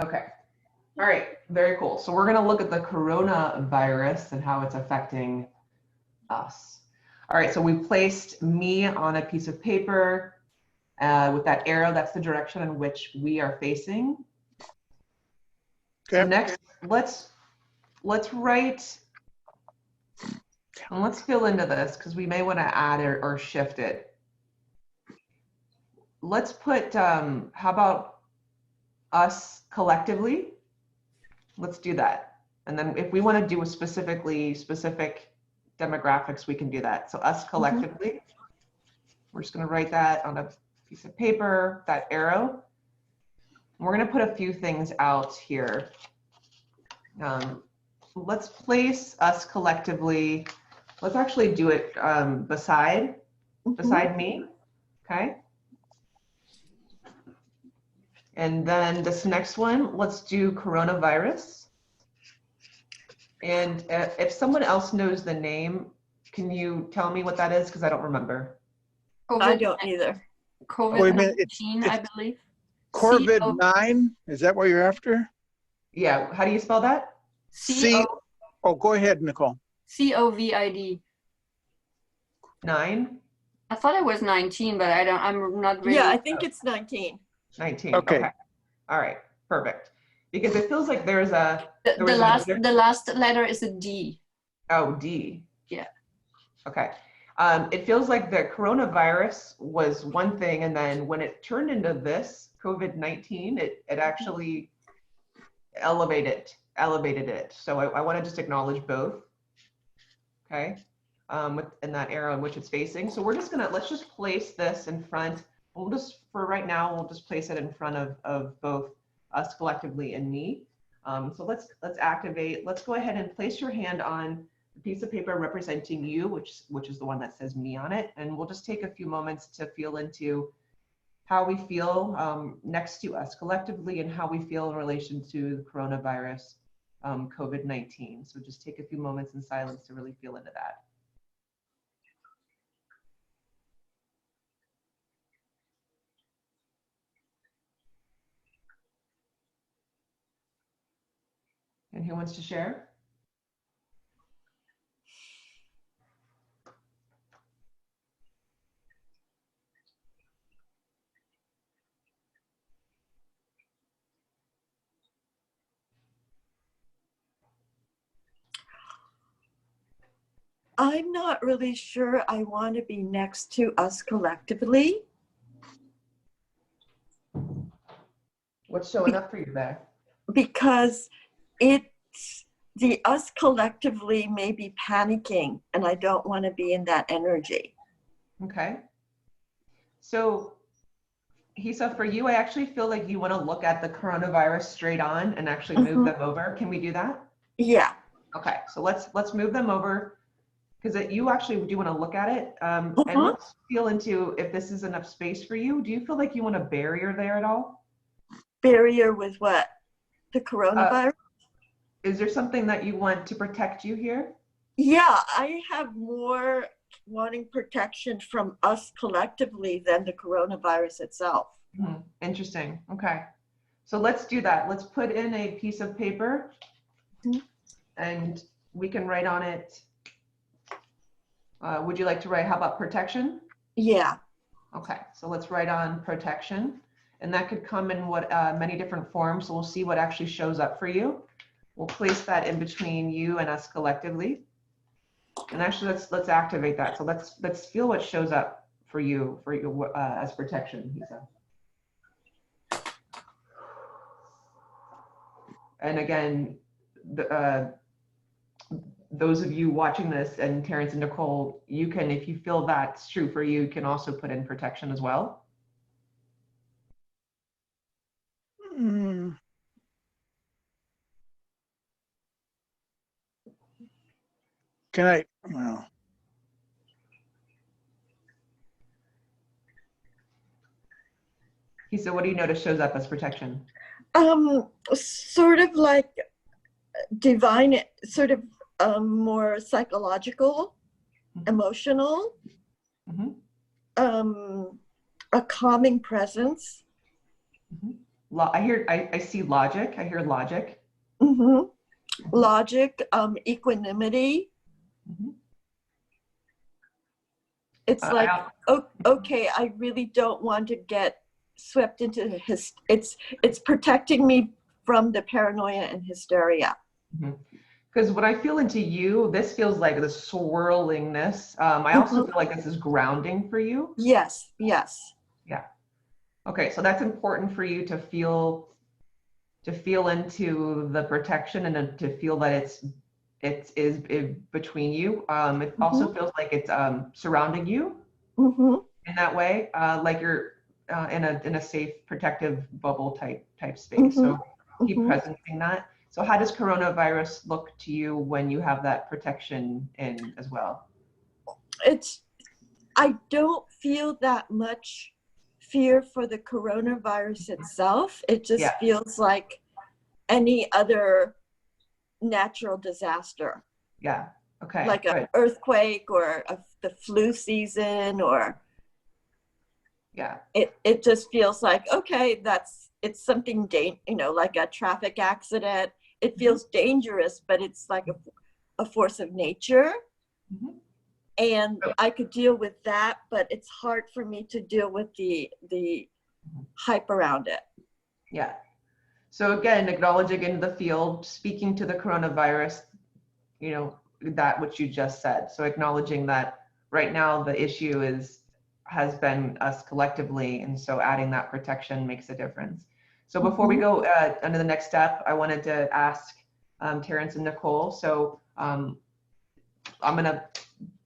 Okay. All right. Very cool. So we're going to look at the coronavirus and how it's affecting us. All right. So we placed me on a piece of paper with that arrow. That's the direction in which we are facing. Okay. So next, let's write, and let's fill into this because we may want to add or shift it. Let's put, how about us collectively? Let's do that. And then if we want to do a specific demographics, we can do that. So us collectively, we're just going to write that on a piece of paper, that arrow. And we're going to put a few things out here. Let's place us collectively. Let's actually do it beside me, okay? And then this next one, let's do coronavirus. And if someone else knows the name, can you tell me what that is? Because I don't remember. I don't either. COVID-19, I believe. COVID-9, is that what you're after? Yeah, how do you spell that? Oh, go ahead, Nicole. COVID. 9? I thought it was 19, but I'm not really. Yeah, I think it's 19. 19. Okay. All right, perfect. Because it feels like there's a the last letter is a D. Oh, D. Yeah. Okay. It feels like the coronavirus was one thing, and then when it turned into this COVID-19, it actually elevated it. So I want to just acknowledge both. Okay. In that arrow in which it's facing. So we're just let's just place this in front. We'll just, for right now, we'll just place it in front of both us collectively and me. So let's activate. Let's go ahead and place your hand on the piece of paper representing you, which is the one that says me on it. And we'll just take a few moments to feel into how we feel next to us collectively and how we feel in relation to the coronavirus, COVID-19. So just take a few moments in silence to really feel into that. And who wants to share? I'm not really sure I want to be next to us collectively. What's showing up for you there? Because it's the us collectively may be panicking, and I don't want to be in that energy. Okay. So, Hisa, for you, I actually feel like you want to look at the coronavirus straight on and actually move them over. Can we do that? Yeah. Okay. So let's move them over because you actually do want to look at it. And let's feel into if this is enough space for you. Do you feel like you want a barrier there at all? Barrier with what? The coronavirus? Is there something that you want to protect you here? Yeah, I have more wanting protection from us collectively than the coronavirus itself. Interesting. Okay. So let's do that. Let's put in a piece of paper and we can write on it. Would you like to write, how about protection? Yeah. Okay. So let's write on protection. And that could come in many different forms. So we'll see what actually shows up for you. We'll place that in between you and us collectively. And actually, let's activate that. So let's feel what shows up for you as protection, Hisa. And again, those of you watching this, and Terrence and Nicole, you can, if you feel that's true for you, can also put in protection as well. Can I? Well. Hisa, what do you notice shows up as protection? Sort of like divine, sort of more psychological, emotional, a calming presence. I see logic. I hear logic. Mm-hmm. Logic, equanimity. Mhm. It's I- like, I- okay, I really don't want to get swept into it's protecting me from the paranoia and hysteria. Because when I feel into you, this feels like the swirlingness. I also feel like this is grounding for you. Yes, yes. Yeah. Okay, so that's important for you to feel into the protection and to feel that it is between you. It also feels like it's surrounding you Mm-hmm. in that way, like you're in a safe, protective bubble type space. So keep presencing that. So how does coronavirus look to you when you have that protection in as well? I don't feel that much fear for the coronavirus itself. It just Yeah. feels like any other natural disaster. Yeah. Okay. Like good. an earthquake or the flu season, or Yeah. it just feels like, okay, it's something like a traffic accident. It feels dangerous, but it's like a force of nature. Mhm. And I could deal with that, but it's hard for me to deal with the hype around it. Yeah. So again, acknowledging into the field, speaking to the coronavirus, that which you just said. So acknowledging that right now the issue has been us collectively, and so adding that protection makes a difference. So before we go into the next step, I wanted to ask Terrence and Nicole. So I'm gonna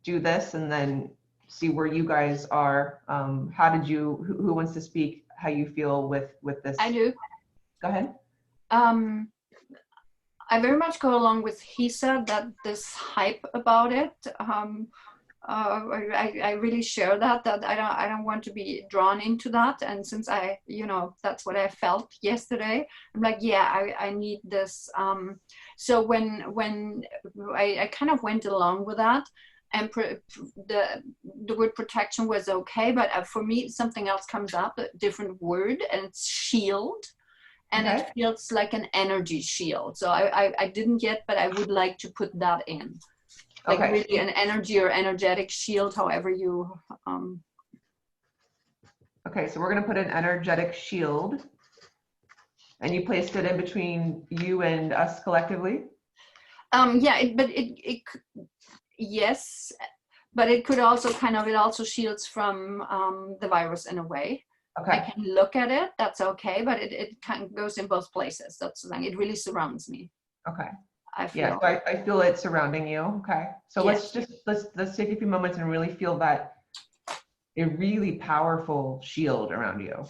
do this and then see where you guys are. How did you? Who wants to speak? How you feel with this? I do. Go ahead. I very much go along with Hisa that this hype about it. I really share that I don't want to be drawn into that. And since that's what I felt yesterday, I'm like, yeah, I need this. So when I kind of went along with that, and the word protection was okay, but for me something else comes up, a different word, and it's shield. And Okay. it feels like an energy shield. So I didn't yet, but I would like to put that in. Like Okay. really an energy or energetic shield, however you. Okay, so we're going to put an energetic shield. And you placed it in between you and us collectively? Yeah, yes, but it could also it also shields from the virus in a way. Okay. I can look at it, that's okay, but it kind of goes in both places. That's the thing. It really surrounds me. Okay. I feel. Yeah, so I feel it surrounding you. Okay. So Yes. let's take a few moments and really feel that a really powerful shield around you.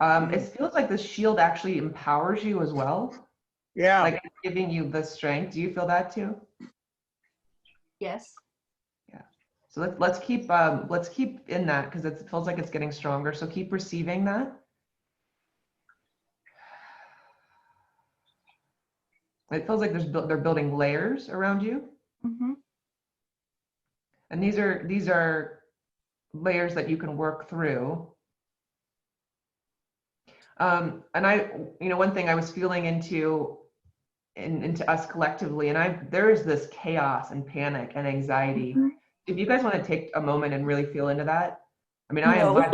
It feels like the shield actually empowers you as well. Yeah. Like it's giving you the strength. Do you feel that too? Yes. Yeah. So let's keep in that, because it feels like it's getting stronger. So keep receiving that. It feels like they're building layers around you. Mm-hmm. And these are layers that you can work through. And one thing I was feeling into us collectively, and there is this chaos and panic and anxiety. Mm-hmm. If you guys want to take a moment and really feel into that, I mean, No.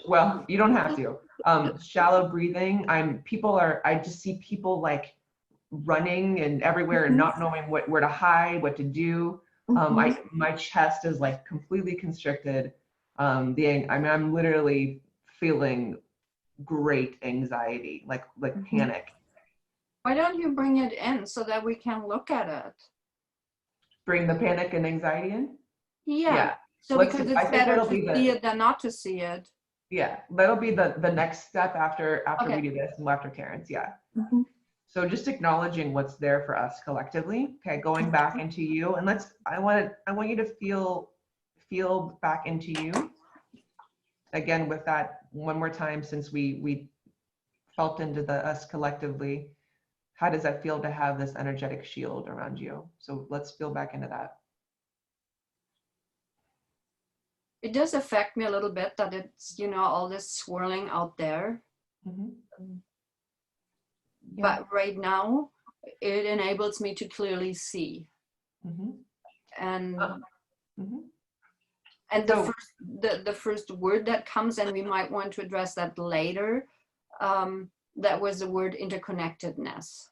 well, you don't have to. Shallow breathing. I just see people like running and everywhere and not knowing where to hide, what to do. My chest is like completely constricted. I'm literally feeling great anxiety, like panic. Why don't you bring it in so that we can look at it? Bring the panic and anxiety in? Yeah. So Let's because do- I it's think better that'll to be see it than not to see it. Yeah, that'll be the next step after Okay. we do this and after Terrence. Yeah. Mhm. So just acknowledging what's there for us collectively. Okay, going back into you, and I want you to feel back into you. Again, with that one more time, since we felt into the us collectively. How does that feel to have this energetic shield around you? So let's feel back into that. It does affect me a little bit that it's, you know, all this swirling out there. Mm-hmm. But right now, it enables me to clearly see. Mm-hmm. And Mm-hmm. and the first word that comes, and we might want to address that later, that was the word interconnectedness.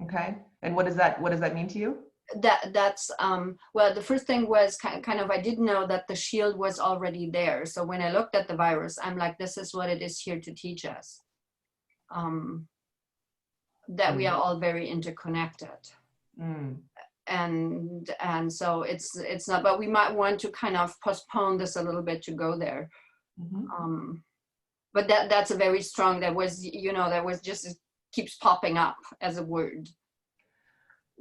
Okay. And what does that mean to you? That's well, the first thing was kind of I didn't know that the shield was already there. So when I looked at the virus, I'm like, this is what it is here to teach us. That we are all very interconnected. And so it's not, but we might want to kind of postpone this a little bit to go there. But that's a very strong, that was, you know, that was just, it keeps popping up as a word.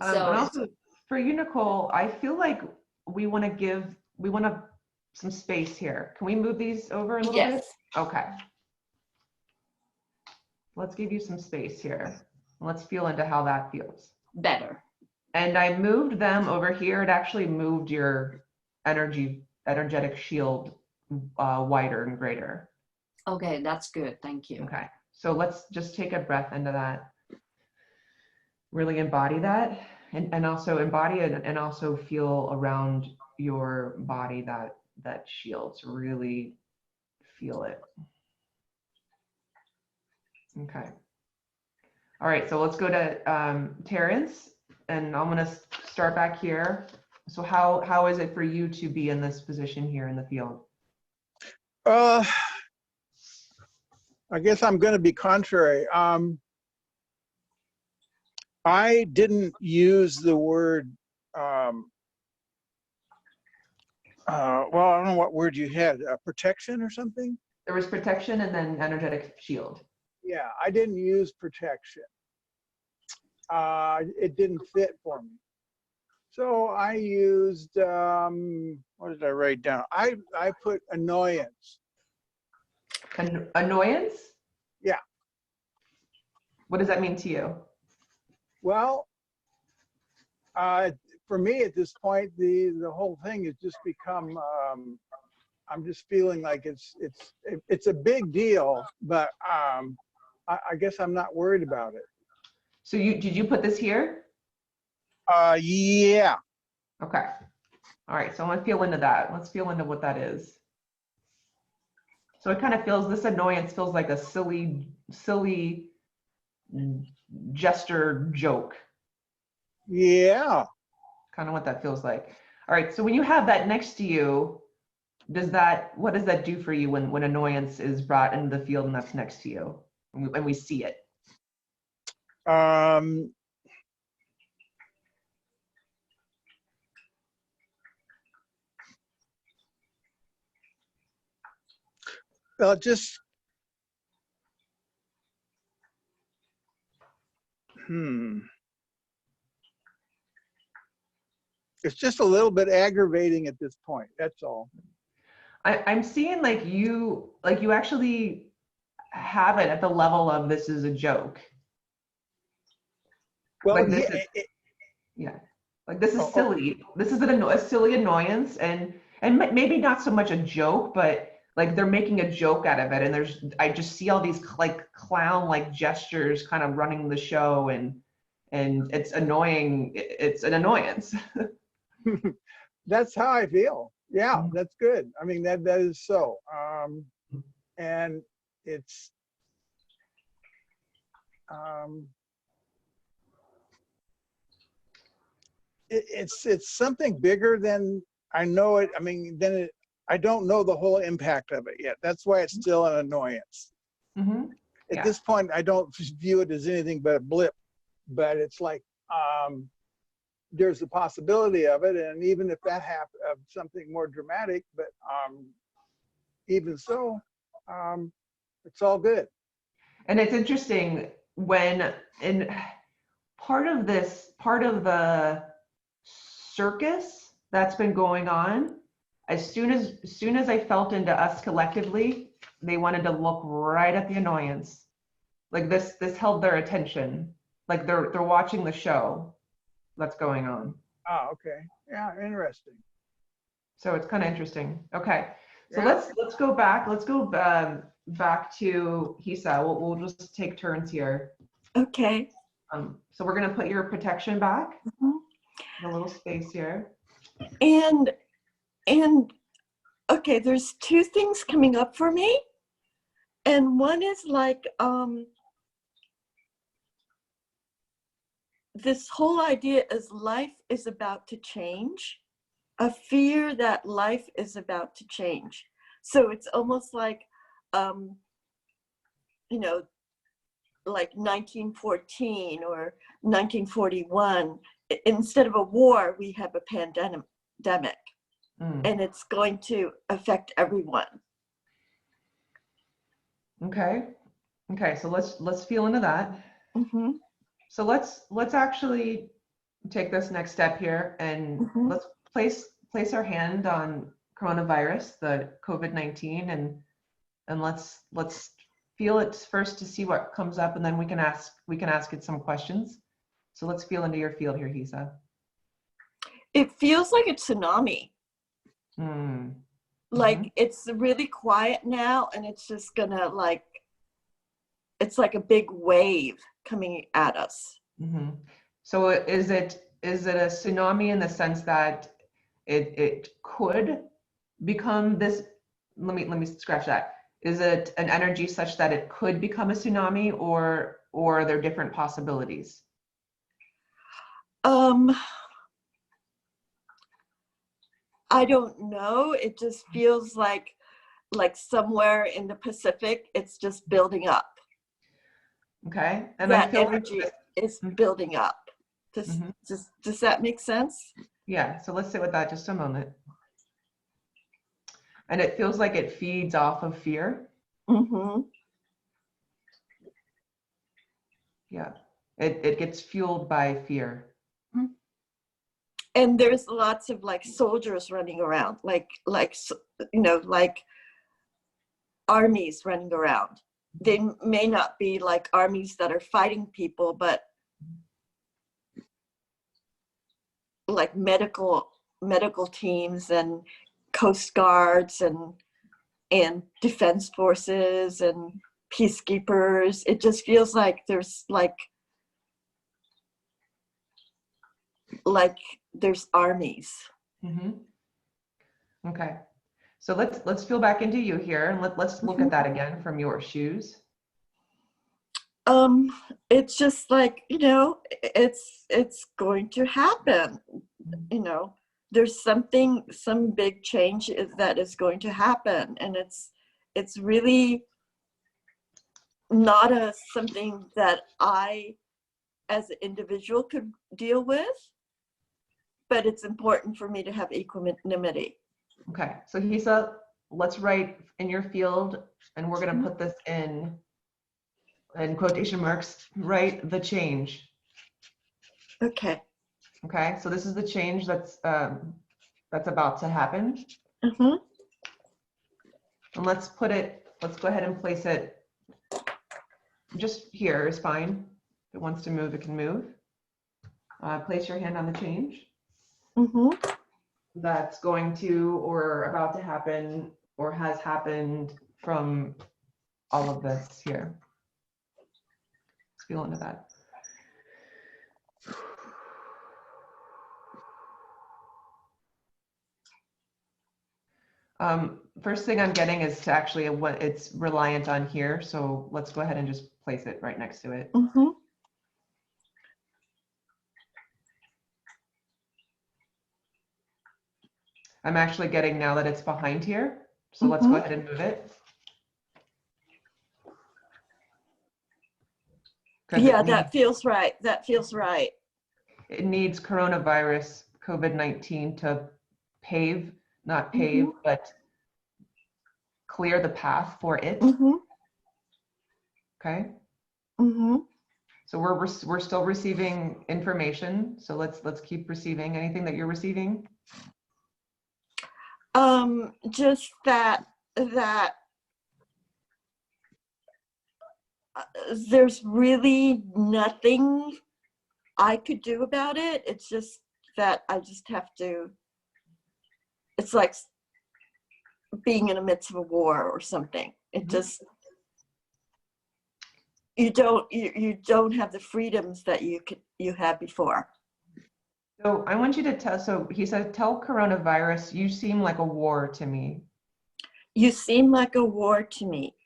So and also for you, Nicole, I feel like we want some space here. Can we move these over a little bit? Okay. Let's give you some space here. Let's feel into how that feels. Better. And I moved them over here. It actually moved your energetic shield wider and greater. Okay, that's good. Thank you. Okay. So let's just take a breath into that. Really embody that, and also embody it, and also feel around your body that shield. So really feel it. Okay. All right. So let's go to Terrence, and I'm going to start back here. So how is it for you to be in this position here in the field? I guess I'm going to be contrary. I didn't use the word, well, I don't know what word you had, protection or something? There was protection and then energetic shield. Yeah, I didn't use protection. It didn't fit for me. So I used, what did I write down? I put annoyance. Annoyance? Yeah. What does that mean to you? Well, for me at this point, the whole thing has just become, I'm just feeling like it's a big deal, but I guess I'm not worried about it. So did you put this here? Yeah. Okay. All right. So I want to feel into that. Let's feel into what that is. So it kind of feels, this annoyance feels like a silly gesture joke. Yeah. Kind of what that feels like. All right. So when you have that next to you, what does that do for you when annoyance is brought into the field and that's next to you and we see it? Well, just, it's just a little bit aggravating at this point. That's all. I'm seeing like you actually have it at the level of this is a joke. Well, like this like this is silly. This is a silly annoyance, and maybe not so much a joke, but like they're making a joke out of it. And I just see all these like clown-like gestures kind of running the show, and it's annoying. It's an annoyance. That's how I feel. Yeah, that's good. I mean, that is so. And it's, it's something bigger than I know it. I mean, I don't know the whole impact of it yet. That's why it's still an annoyance. At this point, I don't view it as anything but a blip, but it's like, there's a possibility of it. And even if that happens, of something more dramatic, but even so, it's all good. And it's interesting part of the circus that's been going on, as soon as I felt into us collectively, they wanted to look right at the annoyance. Like this held their attention. Like they're watching the show that's going on. Oh, okay. Yeah, interesting. So it's kind of interesting. Okay. So Yeah. let's go back. Let's go back to Hisa. We'll just take turns here. Okay. So we're gonna put your protection back. Mm-hmm. In a little space here. And okay, there's two things coming up for me. And one is like this whole idea is life is about to change, a fear that life is about to change. So it's almost like, you know, like 1914 or 1941. Instead of a war, we have a pandemic, and it's going to affect everyone. Okay. Okay. So let's feel into that. Mm-hmm. So let's actually take this next step here, and Mm-hmm. let's place our hand on coronavirus, the COVID-19, and let's feel it first to see what comes up, and then we can ask it some questions. So let's feel into your field here, Hisa. It feels like a tsunami. Mm. Like Mm-hmm. it's really quiet now, and it's just gonna like, it's like a big wave coming at us. Mm-hmm. So is it a tsunami in the sense that it could become this? Let me scratch that. Is it an energy such that it could become a tsunami, or are there different possibilities? I don't know. It just feels like somewhere in the Pacific, it's just building up. Okay, and that I feel energy like is building up. Does that make sense? Yeah. So let's sit with that just a moment. And it feels like it feeds off of fear. Mm-hmm. Yeah. It gets fueled by fear. And there's lots of like soldiers running around, like you know, like armies running around. They may not be like armies that are fighting people, but like medical teams and coast guards and defense forces and peacekeepers. It just feels like there's like there's armies. Mm-hmm. Okay. So let's feel back into you here, and let's look at that again from your shoes. It's just like, you know, it's going to happen. You know, there's some big change that is going to happen, and it's really not something that I as an individual could deal with, but it's important for me to have equanimity. Okay, so Hisa, let's write in your field, and we're going to put this in quotation marks, write the change. Okay. Okay, so this is the change that's about to happen. Mm-hmm. And let's go ahead and place it just here is fine. If it wants to move, it can move. Place your hand on the change. Mm-hmm. That's going to, or about to happen, or has happened from all of this here. Let's feel into that. First thing I'm getting is to actually what it's reliant on here. So let's go ahead and just place it right next to it. Mm-hmm. I'm actually getting now that it's behind here. So let's go ahead and move it. Yeah, that feels right. That feels right. It needs coronavirus, COVID-19 to pave, not pave, but clear the path for it. Okay. So we're still receiving information. So let's keep receiving anything that you're receiving. Just that there's really nothing I could do about it. It's just that I just have to it's like being in the midst of a war or something. It just, you don't have the freedoms that you had before. So I want you to tell, so he said, tell coronavirus, you seem like a war to me. You seem like a war to me.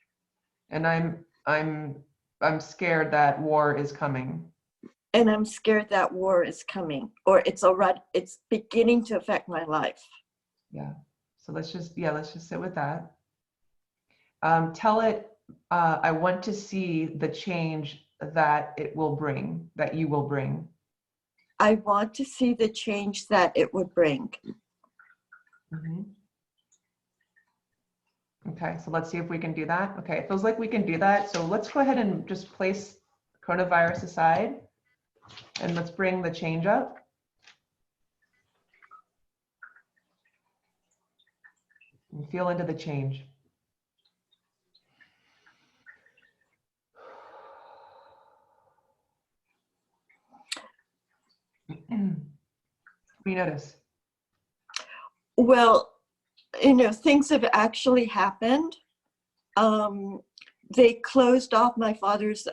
And I'm scared that war is coming. And I'm scared that war is coming, or it's beginning to affect my life. Yeah. So let's just sit with that. Tell it, I want to see the change that it will bring, that you will bring. I want to see the change that it would bring. Okay, so let's see if we can do that. Okay, it feels like we can do that. So let's go ahead and just place coronavirus aside and let's bring the change up. And feel into the change. What do you notice? Well, things have actually happened. They closed off my father's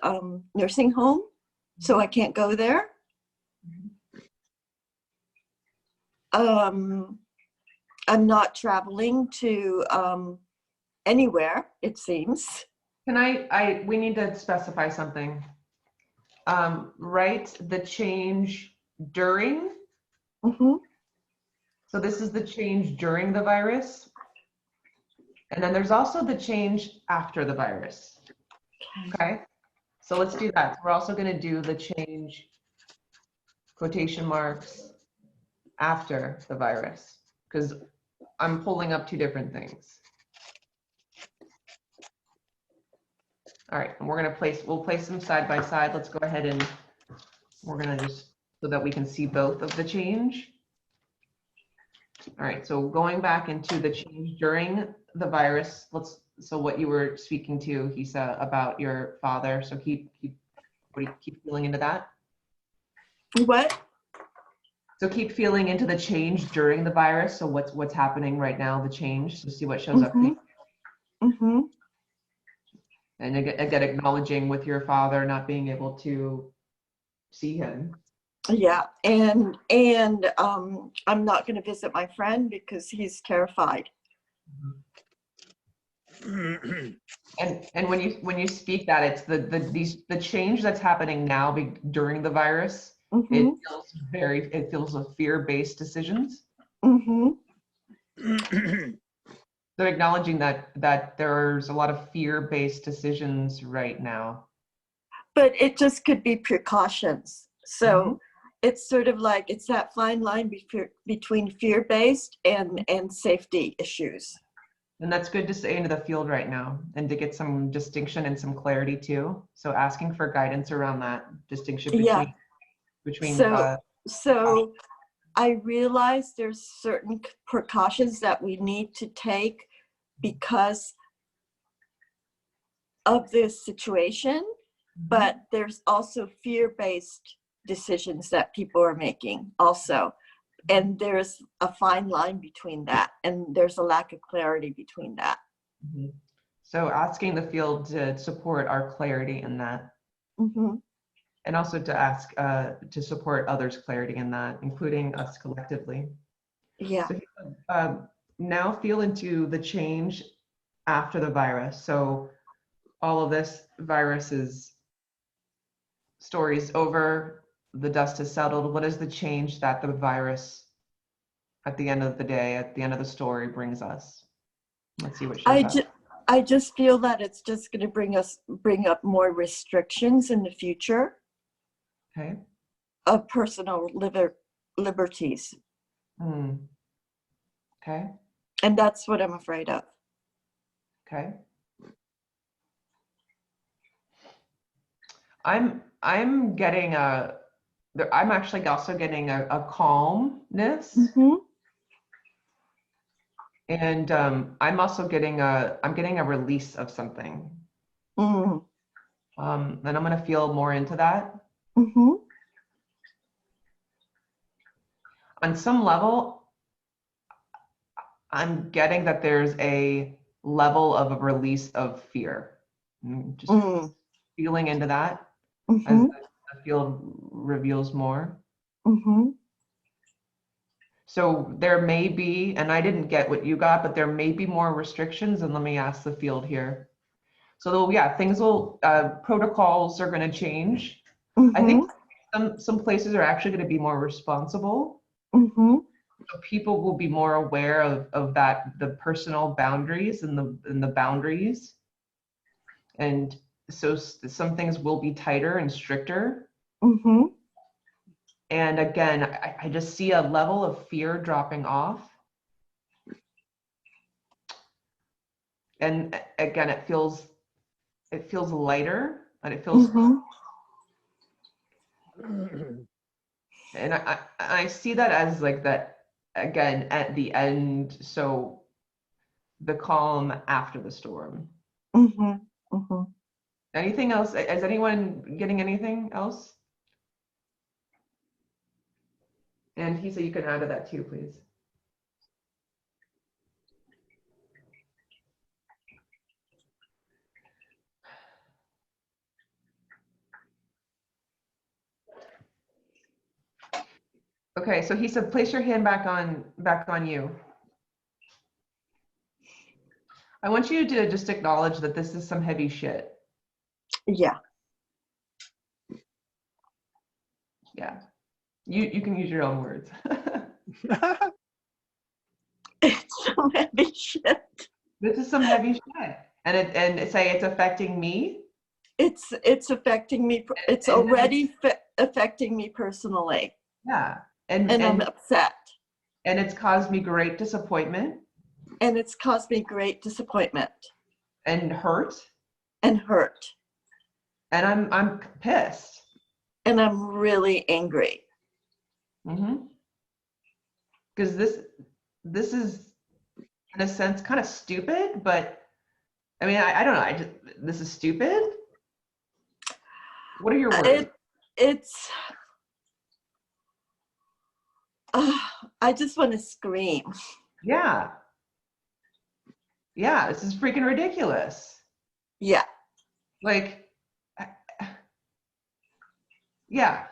nursing home, so I can't go there. I'm not traveling to anywhere, it seems. We need to specify something. Write the change during. So this is the change during the virus. And then there's also the change after the virus. Okay, so let's do that. We're also going to do the change, quotation marks, after the virus, because I'm pulling up two different things. All right, and we'll place them side by side. Let's go ahead and we're going to just, so that we can see both of the change. All right, so going back into the change during the virus, so what you were speaking to, Hisa, about your father. So keep feeling into that. What? So keep feeling into the change during the virus. So what's happening right now, the change. So see what shows up for you. And again, acknowledging with your father not being able to see him. Yeah, and I'm not going to visit my friend because he's terrified. And when you speak that, it's the change that's happening now during the virus. It feels of fear-based decisions. So acknowledging that there's a lot of fear-based decisions right now. But it just could be precautions. So it's sort of like, it's that fine line between fear-based and safety issues. And that's good to say into the field right now and to get some distinction and some clarity too. So asking for guidance around that distinction between so I realize there's certain precautions that we need to take because of this situation, but there's also fear-based decisions that people are making also. And there's a fine line between that, and there's a lack of clarity between that. So asking the field to support our clarity in that. And also to ask to support others' clarity in that, including us collectively. Yeah. So, now feel into the change after the virus. So all of this virus's story's over, the dust has settled. What is the change that the virus at the end of the day, at the end of the story brings us? Let's see what shows up. I just feel that it's just going to bring up more restrictions in the future. Okay. Of personal liberties. Okay. And that's what I'm afraid of. Okay. I'm actually also getting a calmness. And I'm also getting a release of something. And I'm going to feel more into that. On some level, I'm getting that there's a level of a release of fear. Just feeling into that as the field reveals more. So there may be, and I didn't get what you got, but there may be more restrictions, and let me ask the field here. So yeah, things will, protocols are going to change. I think some places are actually going to be more responsible. So people will be more aware of that, the personal boundaries and the boundaries. And so some things will be tighter and stricter. And again, I just see a level of fear dropping off. And again, it feels lighter, and it feels, and I see that as like that, again, at the end, so the calm after the storm. Anything else? Is anyone getting anything else? And Hisa, you can add to that too, please. Okay, so he said, place your hand back on you. I want you to just acknowledge that this is some heavy shit. Yeah. Yeah. You can use your own words. It's some heavy shit. This is some heavy shit. And say it's affecting me. It's affecting me. It's already affecting me personally. Yeah. And I'm upset. And it's caused me great disappointment. And it's caused me great disappointment. And hurt. And hurt. And I'm pissed. And I'm really angry. Because this is, in a sense, kind of stupid, but I mean, I don't know. This is stupid. What are your words? I just want to scream. Yeah. Yeah, this is freaking ridiculous. Yeah. Like, yeah.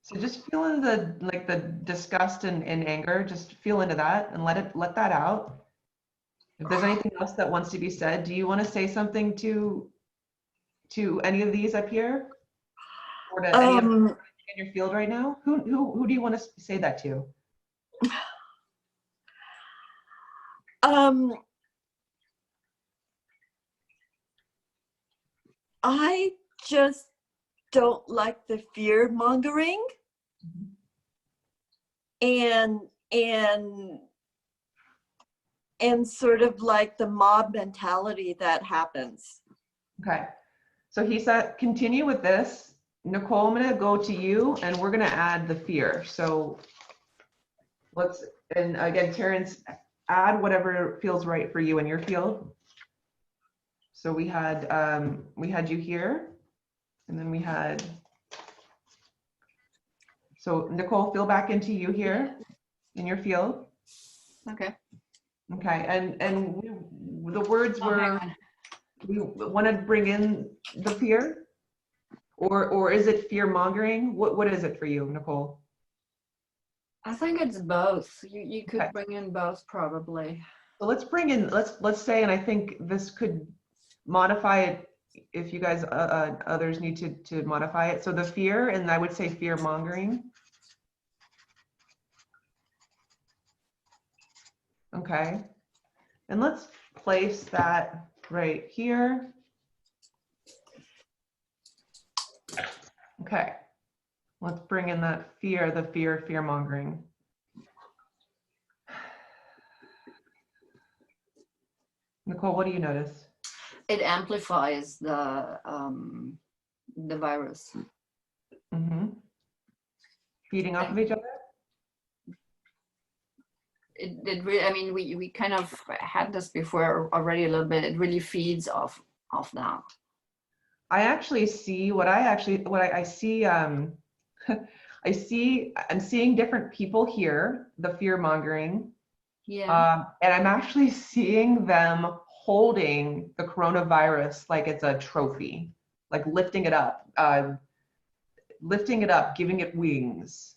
So just feel into the disgust and anger, just feel into that and let that out. If there's anything else that wants to be said, do you want to say something to any of these up here? Or to any of them in your field right now? Who do you want to say that to? I just don't like the fear mongering and sort of like the mob mentality that happens. Okay, so Hisa, continue with this. Nicole, I'm gonna go to you and we're gonna add the fear. So and again, Terrence, add whatever feels right for you in your field. So we had you here, and then we had, so Nicole, feel back into you here in your field. Okay. Okay, and the words were, we want to bring in the fear, or is it fear mongering? What is it for you, Nicole? I think it's both. You could Okay. bring in both probably. So let's bring in, let's say, and I think this could modify it if you guys others need to modify it. So the fear, and I would say fear mongering. Okay, and let's place that right here. Okay, let's bring in that fear, the fear mongering. Nicole, what do you notice? It amplifies the virus. Feeding off of each other? It really, I mean, we kind of had this before already a little bit. It really feeds off that. I actually see I see. I'm seeing different people here, the fear mongering, Yeah. And I'm actually seeing them holding the coronavirus like it's a trophy, like lifting it up, giving it wings.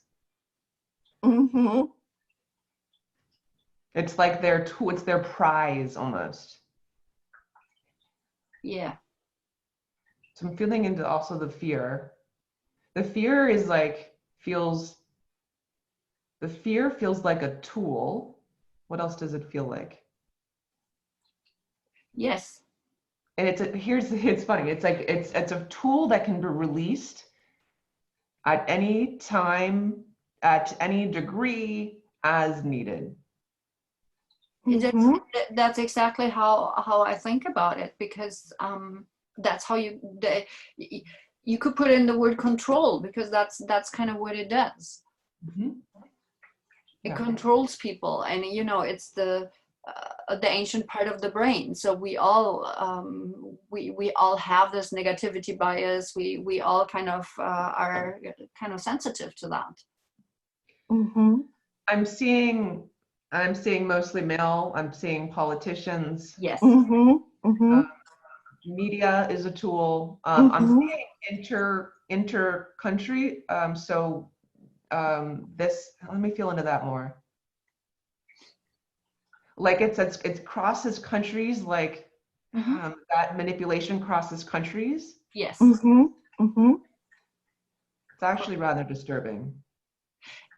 Mm-hmm. It's like their tool, it's their prize almost. Yeah. So I'm feeling into also the fear. The fear is like, the fear feels like a tool. What else does it feel like? Yes. And it's funny. It's like, it's a tool that can be released at any time, at any degree as needed. Mm-hmm. That's exactly how I think about it, because that's how you could put in the word control, because that's kind of what it does. Mm-hmm. It Yeah. controls people, and it's the ancient part of the brain. So we all we all have this negativity bias. We all kind of are kind of sensitive to that. Mm-hmm. I'm seeing mostly male. I'm seeing politicians. Yes. Mm-hmm. Mm-hmm. Media is a tool. Mm-hmm. I'm seeing inter country. This, let me feel into that more. Like it crosses countries, like that manipulation crosses countries. Yes. Mm-hmm. Mm-hmm. It's actually rather disturbing.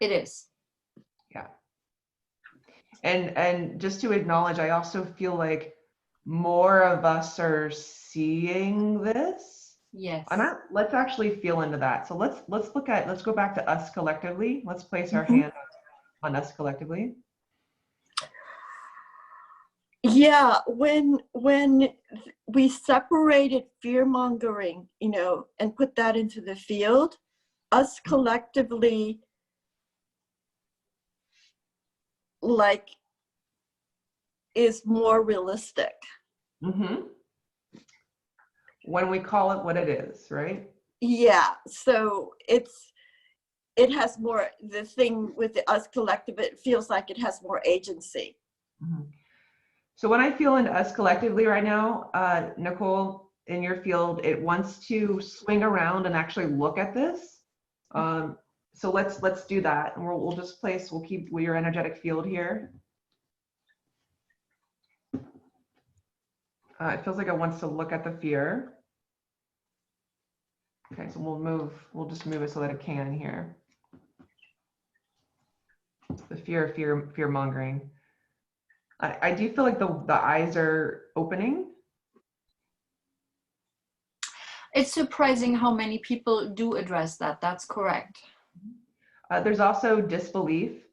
It is. Yeah. And just to acknowledge, I also feel like more of us are seeing this. Yes. Let's actually feel into that. So let's go back to us collectively. Let's place our hand on us collectively. Yeah, when we separated fear mongering, and put that into the field, us collectively, like, is more realistic. Mm-hmm. When we call it what it is, right? Yeah, so it has more, the thing with the us collective, it feels like it has more agency. Mm-hmm. So when I feel into us collectively right now, Nicole, in your field, it wants to swing around and actually look at this. So let's do that, and we'll keep your energetic field here. It feels like it wants to look at the fear. Okay, so we'll just move it so that it can here. The fear mongering. I do feel like the eyes are opening. It's surprising how many people do address that. That's correct. There's also disbelief.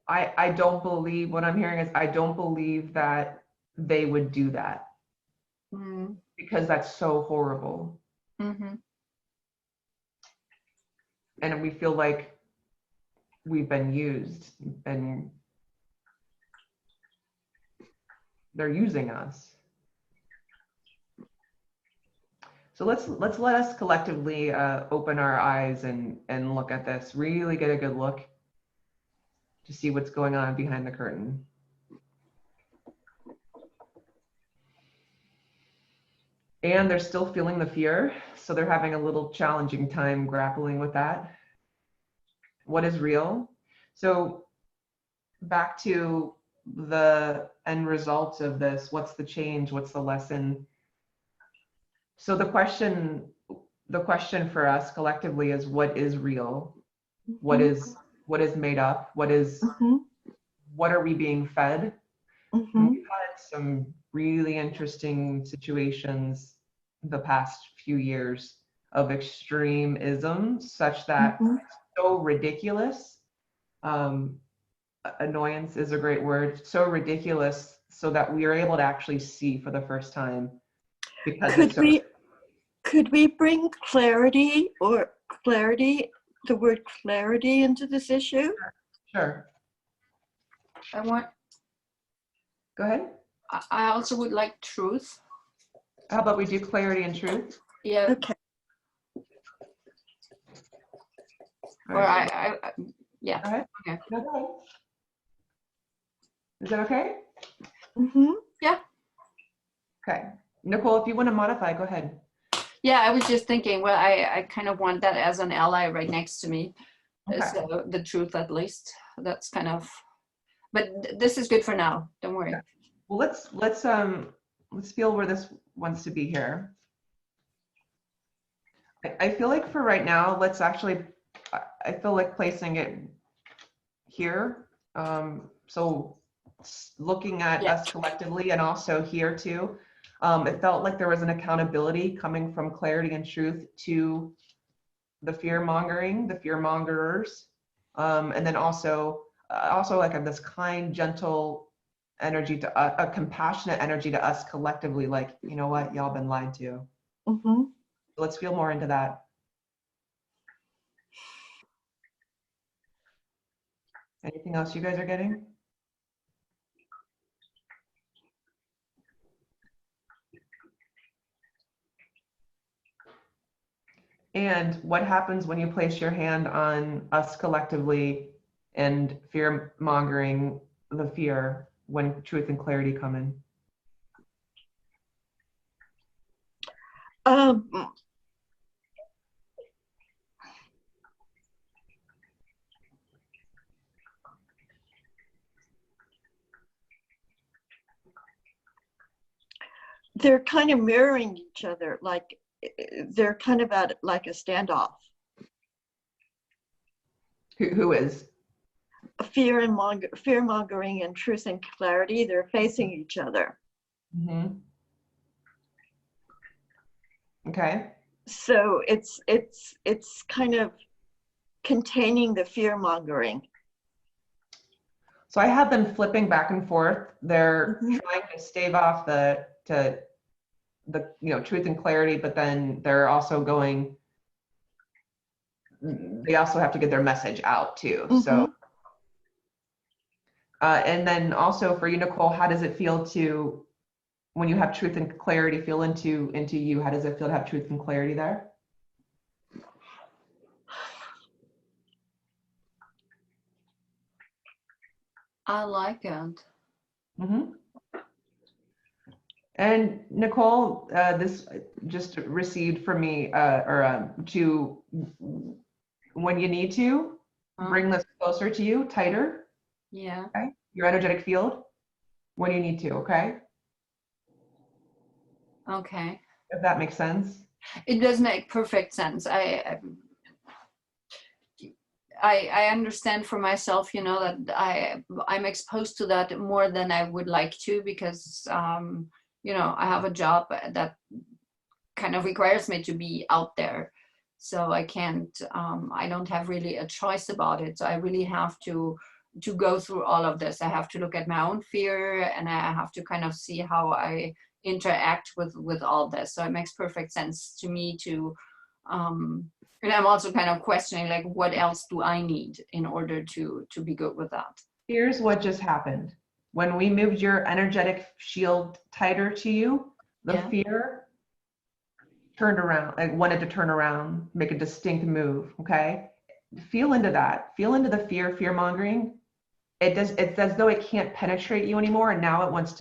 I don't believe, what I'm hearing is I don't believe that they would do that because that's so horrible. Mm-hmm. And we feel like we've been used and they're using us. So let's let us collectively open our eyes and look at this, really get a good look to see what's going on behind the curtain. And they're still feeling the fear, so they're having a little challenging time grappling with that. What is real? So back to the end results of this, what's the change? What's the lesson? So the question for us collectively is, what is real? What is made up? What are we being fed? We've had some really interesting situations the past few years of extremism, such that it's so ridiculous. Annoyance is a great word. So ridiculous, so that we are able to actually see for the first time. Because could we bring clarity, the word clarity, into this issue? Sure. Go ahead. I also would like truth. How about we do clarity and truth? Yeah. Okay. Or yeah. Go ahead. Okay. No, go ahead. Is that okay? Mm-hmm. Yeah. Okay. Nicole, if you want to modify, go ahead. Yeah, I was just thinking, well, I kind of want that as an ally right next to me. Okay. So the truth, at least, that's kind of, but this is good for now. Don't worry. Okay. Well, let's feel where this wants to be here. I feel like for right now, let's actually, I feel like placing it here. So looking at us collectively and also here too, it felt like there was an accountability coming from clarity and truth to the fear mongering, the fear mongerers, and then also like this kind, gentle energy to a compassionate energy to us collectively. Like, you know what, y'all been lied to. Mm-hmm. Let's feel more into that. Anything else you guys are getting? And what happens when you place your hand on us collectively and fear mongering the fear when truth and clarity come in? They're kind of mirroring each other, like they're kind of at like a standoff. Who is? Fear mongering and truth and clarity, they're facing each other. Mm-hmm. Okay. So it's kind of containing the fear mongering. So I have them flipping back and forth. They're Mm-hmm. trying to stave off the truth and clarity, but then they're also going, they also have to get their message out too. Mm-hmm. So and then also for you, Nicole, how does it feel to, when you have truth and clarity, feel into you? How does it feel to have truth and clarity there? I like it. Mm-hmm. And Nicole, this just received from me, to, when you need to, bring this closer to you, tighter. Yeah. Okay. Your energetic field, when you need to, okay? Okay. If that makes sense. It does make perfect sense. I understand for myself, that I'm exposed to that more than I would like to, because I have a job that kind of requires me to be out there, so I can't. I don't have really a choice about it. So I really have to go through all of this. I have to look at my own fear, and I have to kind of see how I interact with all this. So it makes perfect sense to me to. And I'm also kind of questioning, like, what else do I need in order to be good with that? Here's what just happened. When we moved your energetic shield tighter to you, the fear turned around, like wanted to turn around, make a distinct move, okay? Feel into that. Feel into the fear mongering. It's as though it can't penetrate you anymore, and now it's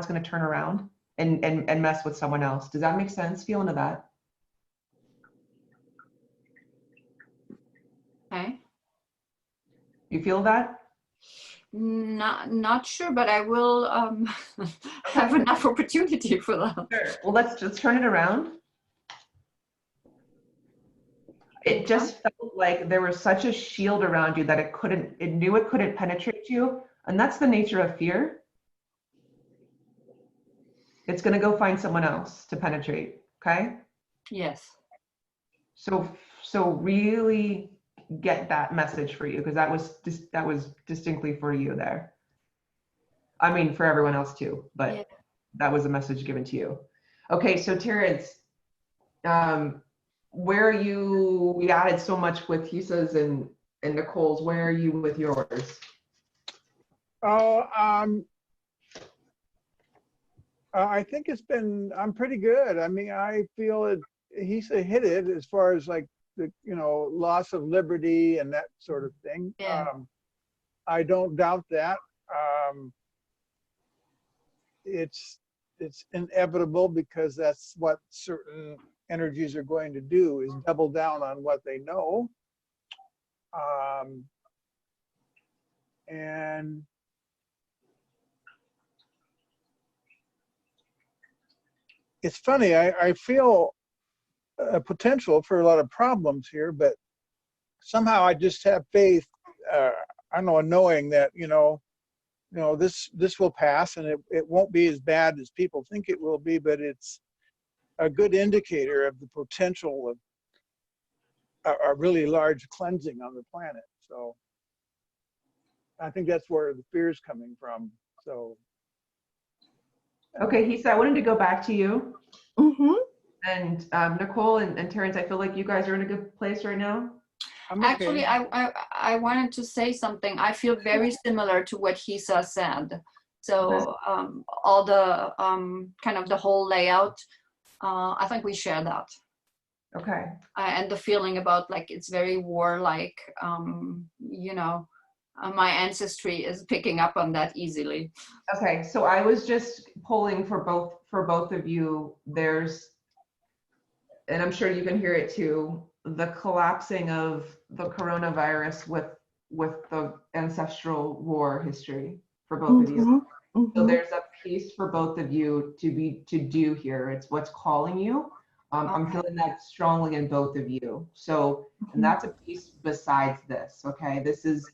going to turn around and mess with someone else. Does that make sense? Feel into that. Okay. You feel that? Not sure, but I will have enough opportunity for that. Sure. Well, let's turn it around. It just felt like there was such a shield around you that it knew it couldn't penetrate you. And that's the nature of fear. It's going to go find someone else to penetrate. Okay. Yes. So really get that message for you, because that was distinctly for you there. I mean, for everyone else too, but that was a message given to you. Okay. So Terrence, where are you? We added so much with Hisa's and Nicole's. Where are you with yours? Oh, I think I'm pretty good. I mean, I feel Hisa hit it as far as like the, loss of liberty and that sort of thing. Yeah. I don't doubt that. it's inevitable, because that's what certain energies are going to do, is double down on what they know. And it's funny, I feel a potential for a lot of problems here, but somehow I just have faith, I don't know, knowing that, this will pass, and it won't be as bad as people think it will be, but it's a good indicator of the potential of a really large cleansing on the planet. So I think that's where the fear is coming from. So. Okay, Hisa, I wanted to go back to you. Mm-hmm. And Nicole and Terrence, I feel like you guys are in a good place right now. I'm okay. Actually, I wanted to say something. I feel very similar to what Hisa said. So all the kind of the whole layout, I think we share that. Okay. And the feeling about like it's very warlike, my ancestry is picking up on that easily. Okay, so I was just polling for both of you. There's, and I'm sure you can hear it too, the collapsing of the coronavirus with the ancestral war history for both of you. Mm-hmm. So there's a piece for both of you to do here. It's what's calling you. I'm feeling that strongly in both of you. So, and that's a piece besides this. Okay, this is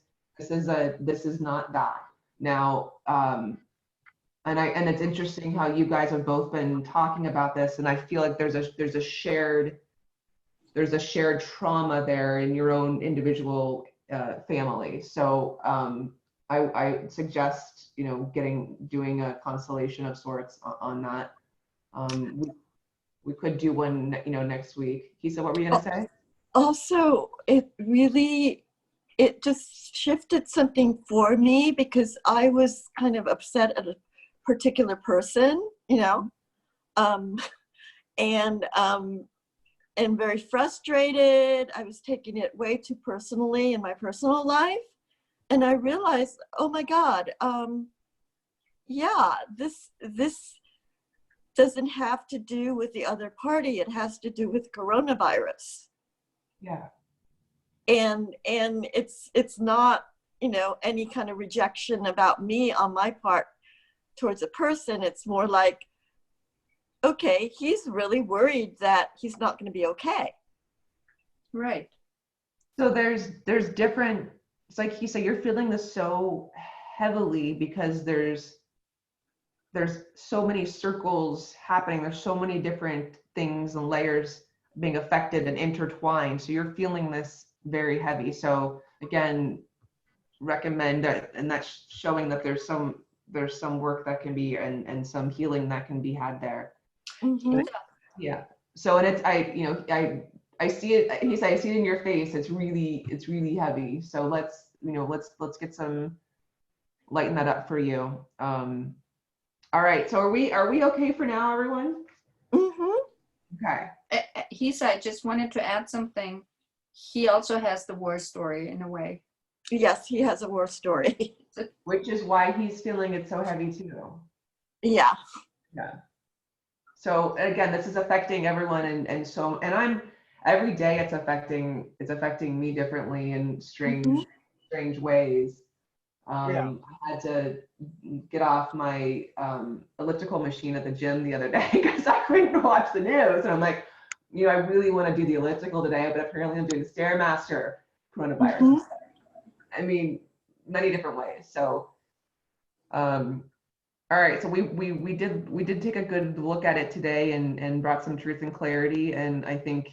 not that. Now, and it's interesting how you guys have both been talking about this, and I feel like there's a shared trauma there in your own individual family. So I suggest doing a constellation of sorts on that. We could do one next week. Hisa, what were you gonna say? Also, it just shifted something for me, because I was kind of upset at a particular person, and very frustrated. I was taking it way too personally in my personal life. And I realized, oh my God, this doesn't have to do with the other party. It has to do with coronavirus. Yeah. And it's not, any kind of rejection about me on my part towards a person. It's more like, okay, he's really worried that he's not going to be okay. Right. So there's different, it's like he said, you're feeling this so heavily because there's so many circles happening. There's so many different things and layers being affected and intertwined. So you're feeling this very heavy. So again, recommend that, and that's showing that there's some work that can be and some healing that can be had there. Mm-hmm. Yeah. So, and it's, I see it, I see it in your face. It's really heavy. So let's get some, lighten that up for you. All right. So are we okay for now, everyone? Mm-hmm. Okay. Hisa, I just wanted to add something. He also has the war story in a way. Yes, he has a war story. Which is why he's feeling it so heavy too. Yeah. Yeah. So again, this is affecting everyone, and I'm every day it's affecting me differently in strange ways. I had to get off my elliptical machine at the gym the other day because I couldn't watch the news, and I'm like, I really want to do the elliptical today, but apparently I'm doing the Stairmaster coronavirus. I mean, many different ways. So, all right. So we did take a good look at it today and brought some truth and clarity, and I think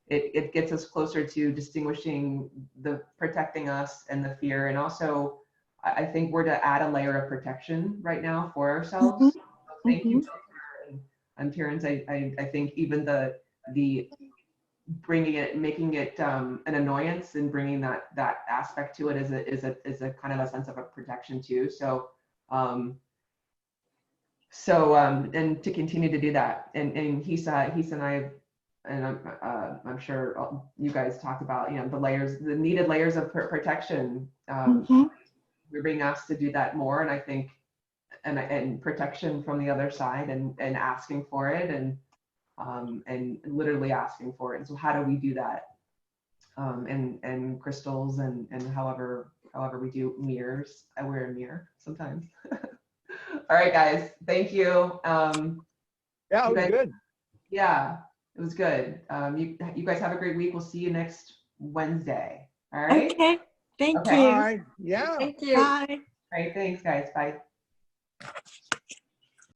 it gets us closer to distinguishing the protecting us and the fear, and also I think we're to add a layer of protection right now for ourselves. So thank you, and Terrence. I think even the making it an annoyance and bringing that aspect to it is a kind of a sense of a protection too. So and to continue to do that, and Hisa and I, and I'm sure you guys talked about the needed layers of protection. We're being asked to do that more, and I think and protection from the other side, and asking for it, and literally asking for it. And so how do we do that? And crystals and however we do mirrors. I wear a mirror sometimes. All right, guys. Thank you. Yeah, it was good. Yeah, it was good. You guys have a great week. We'll see you next Wednesday. All right. Okay. Thank Okay. you. Bye. Yeah. Thank you. Bye. All right. Thanks, guys. Bye.